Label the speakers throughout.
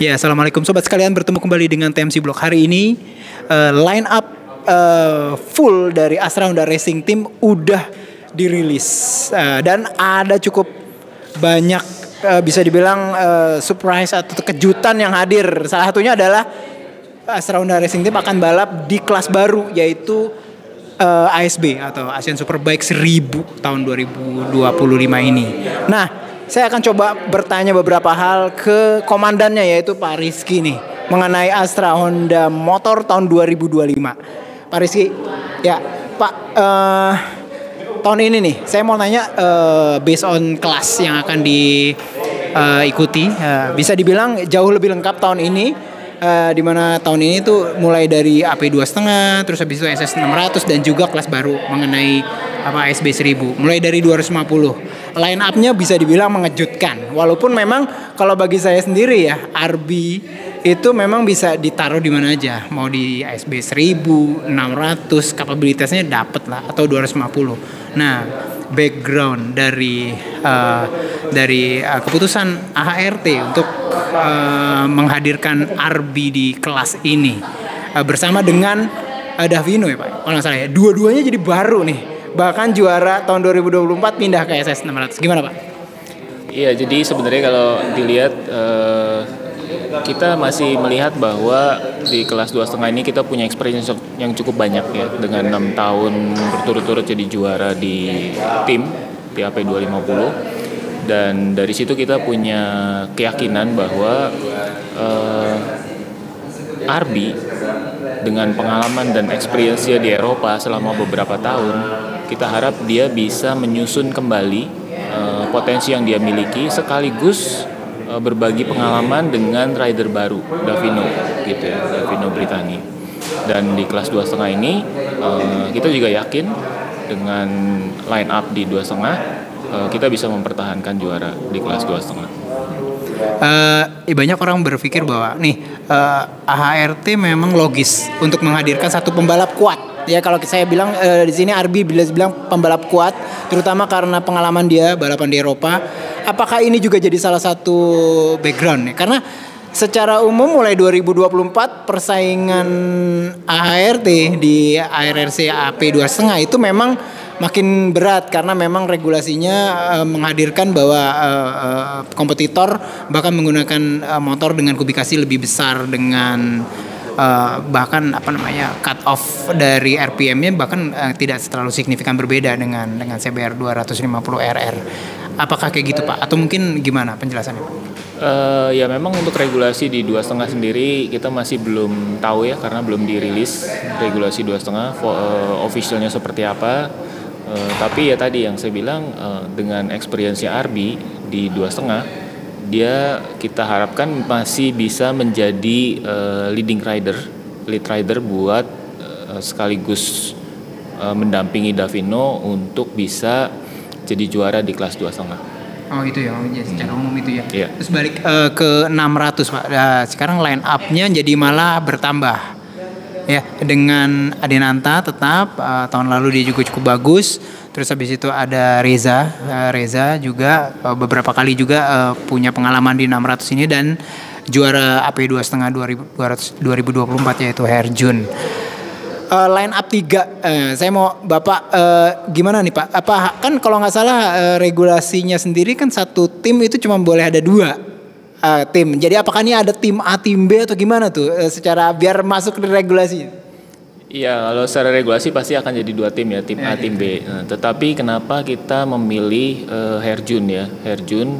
Speaker 1: Ya, assalamualaikum sobat sekalian, bertemu kembali dengan TMC Blog. Hari ini line up full dari Astra Honda Racing Team udah dirilis dan ada cukup banyak bisa dibilang surprise atau kejutan yang hadir. Salah satunya adalah Astra Honda Racing Team akan balap di kelas baru, yaitu ASB atau Asian Superbike 1000 tahun 2025 ini. Nah, saya akan coba bertanya beberapa hal ke komandannya, yaitu Pak Rizky nih, mengenai Astra Honda Motor tahun 2025. Pak Rizky, ya Pak, tahun ini nih saya mau nanya based on kelas yang akan diikuti, bisa dibilang jauh lebih lengkap tahun ini, di mana tahun ini tuh mulai dari AP 2,5, terus habis itu SS 600 dan juga kelas baru mengenai ASB 1000 mulai dari 250. Line up-nya bisa dibilang mengejutkan. Walaupun memang kalau bagi saya sendiri ya, RB itu memang bisa ditaruh di mana aja. Mau di ASB 1000, 600, kapabilitasnya dapat lah, atau 250. Nah, background dari keputusan AHRT untuk menghadirkan RB di kelas ini bersama dengan Davino ya Pak, kalau nggak salah ya. Dua-duanya jadi baru nih. Bahkan juara tahun 2024 pindah ke SS 600. Gimana Pak?
Speaker 2: Iya, jadi sebenarnya kalau dilihat kita masih melihat bahwa di kelas 2,5 ini kita punya experience yang cukup banyak ya, dengan 6 tahun berturut-turut jadi juara di tim di AP 250, dan dari situ kita punya keyakinan bahwa RB dengan pengalaman dan experience-nya di Eropa selama beberapa tahun, kita harap dia bisa menyusun kembali potensi yang dia miliki, sekaligus berbagi pengalaman dengan rider baru Davino gitu ya, Davino Britani. Dan di kelas 2,5 ini kita juga yakin dengan line up di 2,5 kita bisa mempertahankan juara di kelas 2,5.
Speaker 1: Banyak orang berpikir bahwa nih AHRT memang logis untuk menghadirkan satu pembalap kuat. Ya, kalau saya bilang di sini RB bila bilang pembalap kuat, terutama karena pengalaman dia balapan di Eropa. Apakah ini juga jadi salah satu background ya? Karena secara umum mulai 2024 persaingan AHRT di ARRC AP 2,5 itu memang makin berat, karena memang regulasinya menghadirkan bahwa kompetitor bahkan menggunakan motor dengan kubikasi lebih besar, dengan bahkan cut off dari RPM-nya bahkan tidak terlalu signifikan berbeda dengan CBR 250 RR. Apakah kayak gitu Pak? Atau mungkin gimana penjelasannya Pak?
Speaker 2: Ya memang untuk regulasi di 2,5 sendiri kita masih belum tahu ya, karena belum dirilis regulasi 2,5 officialnya seperti apa. Tapi ya tadi yang saya bilang, dengan experience-nya RB di 2,5, dia kita harapkan masih bisa menjadi lead rider buat sekaligus mendampingi Davino untuk bisa jadi juara di kelas 2,5.
Speaker 1: Oh itu ya, secara umum itu ya.
Speaker 2: Yeah.
Speaker 1: Terus balik ke 600 Pak. Sekarang line up-nya jadi malah bertambah. Ya, dengan Adenanta tetap tahun lalu dia juga cukup bagus. Terus habis itu ada Reza juga beberapa kali juga punya pengalaman di 600 ini, dan juara AP 2,5 2024 yaitu Herjun. Line up 3, saya mau Bapak gimana nih Pak? Apa kan kalau nggak salah regulasinya sendiri kan satu tim itu cuma boleh ada 2 tim. Jadi apakah ini ada tim A, tim B atau gimana tuh secara biar masuk ke regulasi?
Speaker 2: Iya, kalau secara regulasi pasti akan jadi 2 tim ya, tim A, tim B. Nah, tetapi kenapa kita memilih Herjun ya? Herjun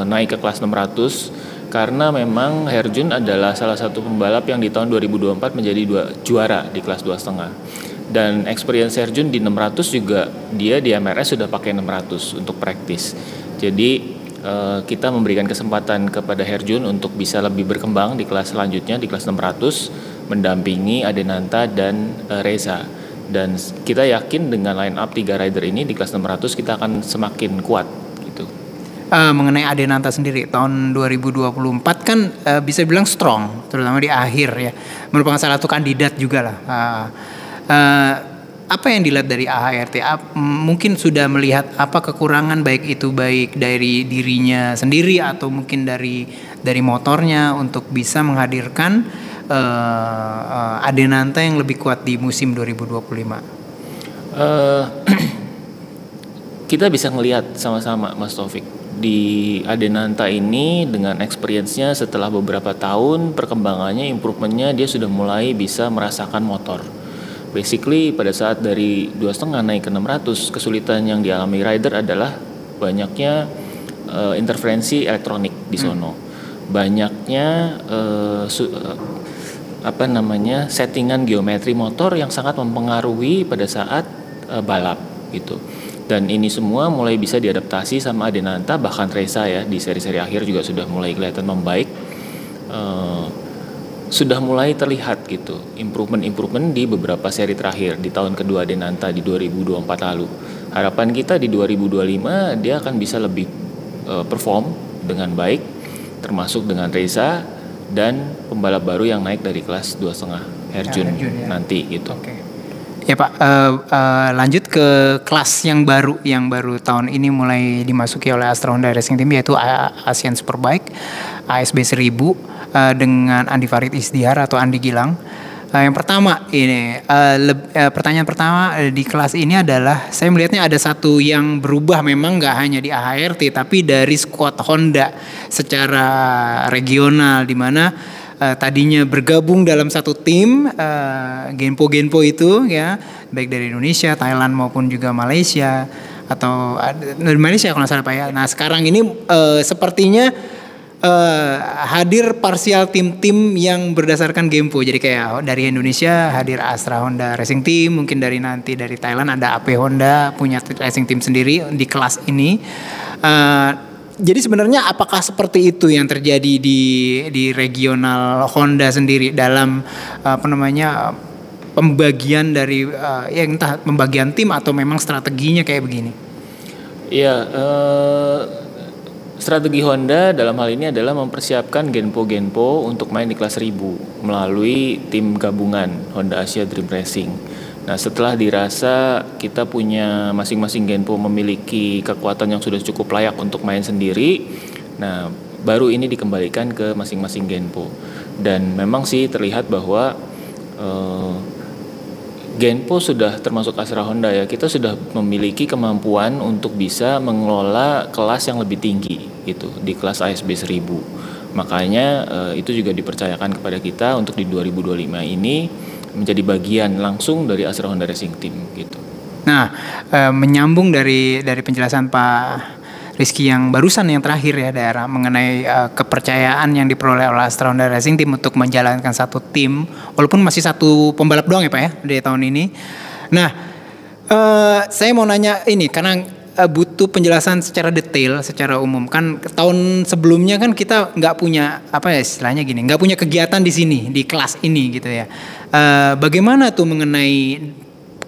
Speaker 2: naik ke kelas 600 karena memang Herjun adalah salah satu pembalap yang di tahun 2024 menjadi juara di kelas 2,5. Dan experience Herjun di 600 juga dia di MRS sudah pakai 600 untuk praktis. Jadi kita memberikan kesempatan kepada Herjun untuk bisa lebih berkembang di kelas selanjutnya, di kelas 600, mendampingi Adenanta dan Reza. Dan kita yakin dengan line up 3 rider ini di kelas 600 kita akan semakin kuat gitu.
Speaker 1: Mengenai Adenanta sendiri tahun 2024 kan bisa bilang strong, terutama di akhir ya, merupakan salah satu kandidat juga lah. apa yang dilihat dari AHRT? Mungkin sudah melihat apa kekurangan baik dari dirinya sendiri atau mungkin dari motornya untuk bisa menghadirkan Adenanta yang lebih kuat di musim 2025.
Speaker 2: Kita bisa ngelihat sama-sama Mas Taufik, di Adenanta ini dengan experience-nya setelah beberapa tahun perkembangannya, improvementnya, dia sudah mulai bisa merasakan motor. Basically pada saat dari 2,5 naik ke 600, kesulitan yang dialami rider adalah banyaknya interferensi elektronik di sono. Banyaknya settingan geometri motor yang sangat mempengaruhi pada saat balap gitu. Dan ini semua mulai bisa diadaptasi sama Adenanta, bahkan Reza ya di seri-seri akhir juga sudah mulai kelihatan membaik. Sudah mulai terlihat gitu improvement di beberapa seri terakhir di tahun kedua Adenanta di 2024 lalu. Harapan kita di 2025 dia akan bisa lebih perform dengan baik, termasuk dengan Reza dan pembalap baru yang naik dari kelas 2,5 Herjun ya. Nanti gitu.
Speaker 1: Okay. Ya Pak, lanjut ke kelas yang baru tahun ini mulai dimasuki oleh Astra Honda Racing Team, yaitu Asian Superbike ASB 1000 dengan Andi Farid Isdihar atau Andi Gilang. Yang pertama ini pertanyaan pertama di kelas ini adalah, saya melihatnya ada satu yang berubah, memang nggak hanya di AHRT tapi dari squad Honda secara regional, di mana tadinya bergabung dalam satu tim Genpo itu ya, baik dari Indonesia, Thailand maupun juga Malaysia, atau dari Malaysia kalau nggak salah Pak ya. Nah sekarang ini sepertinya hadir parsial tim-tim yang berdasarkan Genpo. Jadi kayak dari Indonesia hadir Astra Honda Racing Team, mungkin dari Thailand ada AP Honda punya racing team sendiri di kelas ini. Jadi sebenarnya apakah seperti itu yang terjadi di regional Honda sendiri dalam pembagian dari entah pembagian tim atau memang strateginya kayak begini?
Speaker 2: Iya, strategi Honda dalam hal ini adalah mempersiapkan Genpo untuk main di kelas 1000 melalui tim gabungan Honda Asia Dream Racing. Nah setelah dirasa kita punya masing-masing Genpo memiliki kekuatan yang sudah cukup layak untuk main sendiri, nah baru ini dikembalikan ke masing-masing Genpo. Dan memang sih terlihat bahwa Genpo sudah termasuk Astra Honda ya, kita sudah memiliki kemampuan untuk bisa mengelola kelas yang lebih tinggi gitu di kelas ASB 1000. Makanya itu juga dipercayakan kepada kita untuk di 2025 ini menjadi bagian langsung dari Astra Honda Racing Team gitu.
Speaker 1: Nah, menyambung dari penjelasan Pak Rizky yang barusan yang terakhir ya, daerah mengenai kepercayaan yang diperoleh oleh Astra Honda Racing Team untuk menjalankan satu tim, walaupun masih satu pembalap doang ya Pak ya di tahun ini. Nah, saya mau nanya ini karena butuh penjelasan secara detail, secara umum. Kan tahun sebelumnya kan kita nggak punya nggak punya kegiatan di sini di kelas ini gitu ya. Bagaimana tuh mengenai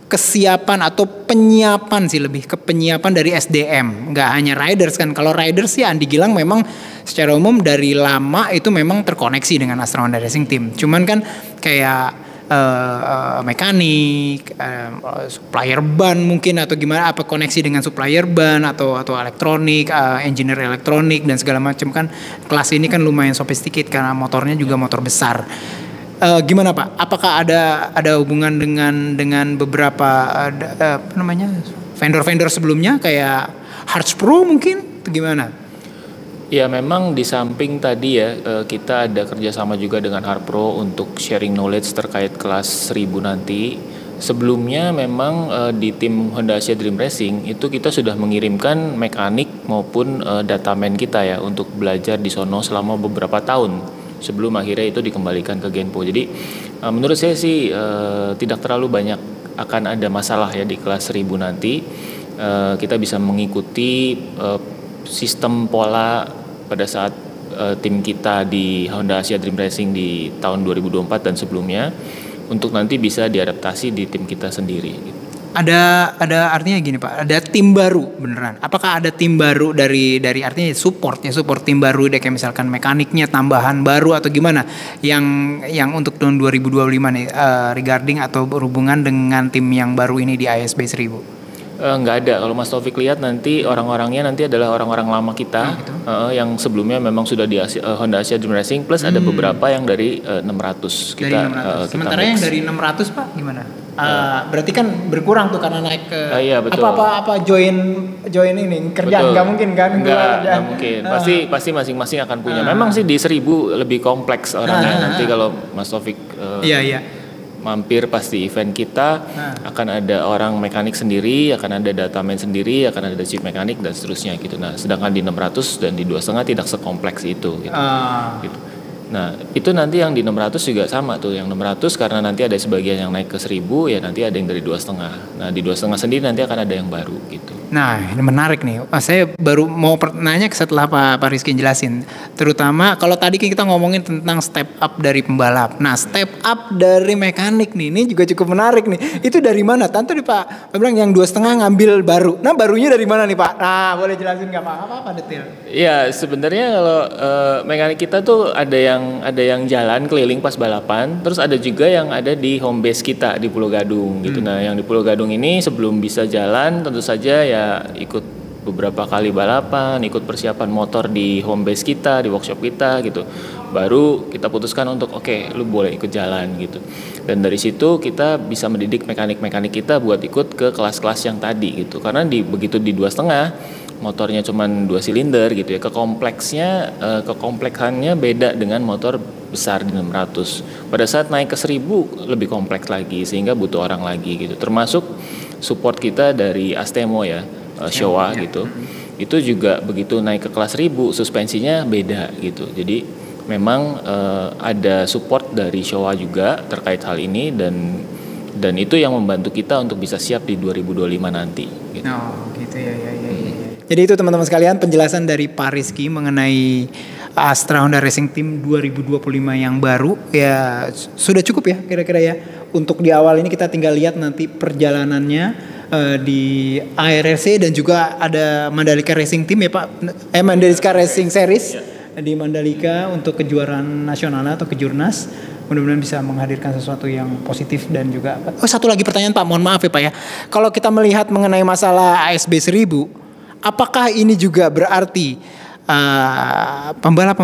Speaker 1: kesiapan atau penyiapan sih, lebih ke penyiapan dari SDM, nggak hanya riders kan. Kalau riders sih Andi Gilang memang secara umum dari lama itu memang terkoneksi dengan Astra Honda Racing Team. Cuman kan kayak mekanik, supplier ban mungkin atau gimana, apa koneksi dengan supplier ban atau elektronik, engineer elektronik dan segala macam kan. Kelas ini kan lumayan sophisticated karena motornya juga motor besar. Gimana Pak? Apakah ada hubungan dengan beberapa vendor-vendor sebelumnya kayak Harts Pro mungkin? Atau gimana?
Speaker 2: Ya memang di samping tadi ya kita ada kerjasama juga dengan Harpro untuk sharing knowledge terkait kelas 1000 nanti. Sebelumnya memang di tim Honda Asia Dream Racing itu kita sudah mengirimkan mekanik maupun dataman kita ya untuk belajar di sono selama beberapa tahun sebelum akhirnya itu dikembalikan ke Genpo. Jadi menurut saya sih tidak terlalu banyak akan ada masalah ya di kelas 1000 nanti. Kita bisa mengikuti sistem pola pada saat tim kita di Honda Asia Dream Racing di tahun 2024 dan sebelumnya untuk nanti bisa diadaptasi di tim kita sendiri.
Speaker 1: Ada artinya gini Pak, ada tim baru beneran. Apakah ada tim baru dari artinya support tim baru deh, kayak misalkan mekaniknya tambahan baru atau gimana yang untuk tahun 2025 nih regarding atau berhubungan dengan tim yang baru ini di ISB 1000?
Speaker 2: Nggak ada. Kalau Mas Taufik lihat nanti orang-orangnya nanti adalah orang-orang lama kita
Speaker 1: gitu.
Speaker 2: Yang sebelumnya memang sudah di Honda Asia Dream Racing, plus ada beberapa yang dari 600 kita.
Speaker 1: Dari 600. Sementara yang dari 600 Pak gimana? Berarti kan berkurang tuh karena naik ke
Speaker 2: iya, betul.
Speaker 1: apa join ini kerjaan, nggak mungkin kan?
Speaker 2: Nggak mungkin. Pasti masing-masing akan punya. Memang sih di 1000 lebih kompleks orangnya. Nanti kalau Mas Taufik
Speaker 1: iya.
Speaker 2: mampir pas di event kita akan ada orang mekanik sendiri, akan ada dataman sendiri, akan ada chief mekanik dan seterusnya gitu. Nah, sedangkan di 600 dan di 2,5 tidak sekompleks itu gitu. Gitu. Nah, itu nanti yang di 600 juga sama tuh. Yang 600 karena nanti ada sebagian yang naik ke 1000, ya nanti ada yang dari 2,5. Nah, di 2,5 sendiri nanti akan ada yang baru gitu.
Speaker 1: Nah, ini menarik nih. Saya baru mau nanya setelah Pak Rizky jelasin. Terutama kalau tadi kita ngomongin tentang step up dari pembalap. Nah, step up dari mekanik nih, ini juga cukup menarik nih. Itu dari mana? Tentu nih Pak bilang yang 2,5 ngambil baru. Nah, barunya dari mana nih Pak? Nah, boleh jelasin nggak Pak? Apa detail?
Speaker 2: Iya, sebenarnya kalau mekanik kita tuh ada yang jalan keliling pas balapan, terus ada juga yang ada di home base kita di Pulau Gadung gitu. Nah, yang di Pulau Gadung ini sebelum bisa jalan tentu saja ya ikut beberapa kali balapan, ikut persiapan motor di home base kita, di workshop kita gitu. Baru kita putuskan untuk oke, lu boleh ikut jalan gitu. Dan dari situ kita bisa mendidik mekanik-mekanik kita buat ikut ke kelas-kelas yang tadi gitu. Karena begitu di 2,5 motornya cuma 2 silinder gitu ya, kekompleksannya beda dengan motor besar di 600. Pada saat naik ke 1000 lebih kompleks lagi sehingga butuh orang lagi gitu. Termasuk support kita dari Astemo ya, Showa gitu. Itu juga begitu naik ke kelas 1000 suspensinya beda gitu. Jadi memang ada support dari Showa juga terkait hal ini dan itu yang membantu kita untuk bisa siap di 2025 nanti gitu.
Speaker 1: Oh, gitu ya. Jadi itu teman-teman sekalian penjelasan dari Pak Rizky mengenai Astra Honda Racing Team 2025 yang baru. Ya sudah cukup ya kira-kira ya. Untuk di awal ini kita tinggal lihat nanti perjalanannya di ARRC dan juga ada Mandalika Racing Team ya Pak. Mandalika Racing Series di Mandalika untuk kejuaraan nasional atau kejurnas. Mudah-mudahan bisa menghadirkan sesuatu yang positif dan juga. Oh, satu lagi pertanyaan Pak, mohon maaf ya Pak ya. Kalau kita melihat mengenai masalah ASB 1000, apakah ini juga berarti pembalap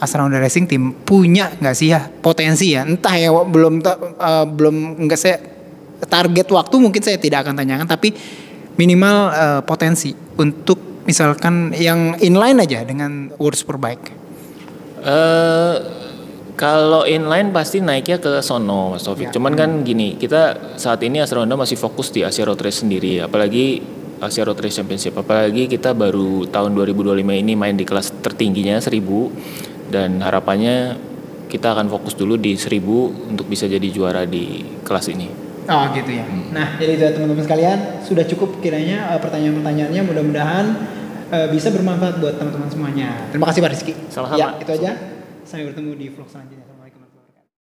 Speaker 1: Astra Honda Racing Team punya nggak sih ya potensi ya? Entah ya belum nggak saya target waktu mungkin saya tidak akan tanyakan, tapi minimal potensi untuk misalkan yang inline aja dengan World Superbike.
Speaker 2: Kalau inline pasti naiknya ke sono Mas Taufik. Cuman kan gini, kita saat ini Astra Honda masih fokus di Asia Road Race sendiri, apalagi Asia Road Race Championship. Apalagi kita baru tahun 2025 ini main di kelas tertingginya 1000 dan harapannya kita akan fokus dulu di 1000 untuk bisa jadi juara di kelas ini.
Speaker 1: Oh gitu ya. Nah, jadi itu teman-teman sekalian, sudah cukup kiranya pertanyaan-pertanyaannya, mudah-mudahan bisa bermanfaat buat teman-teman semuanya. Terima kasih Pak Rizky.
Speaker 2: Sama-sama.
Speaker 1: Ya, itu aja. Sampai bertemu di vlog selanjutnya.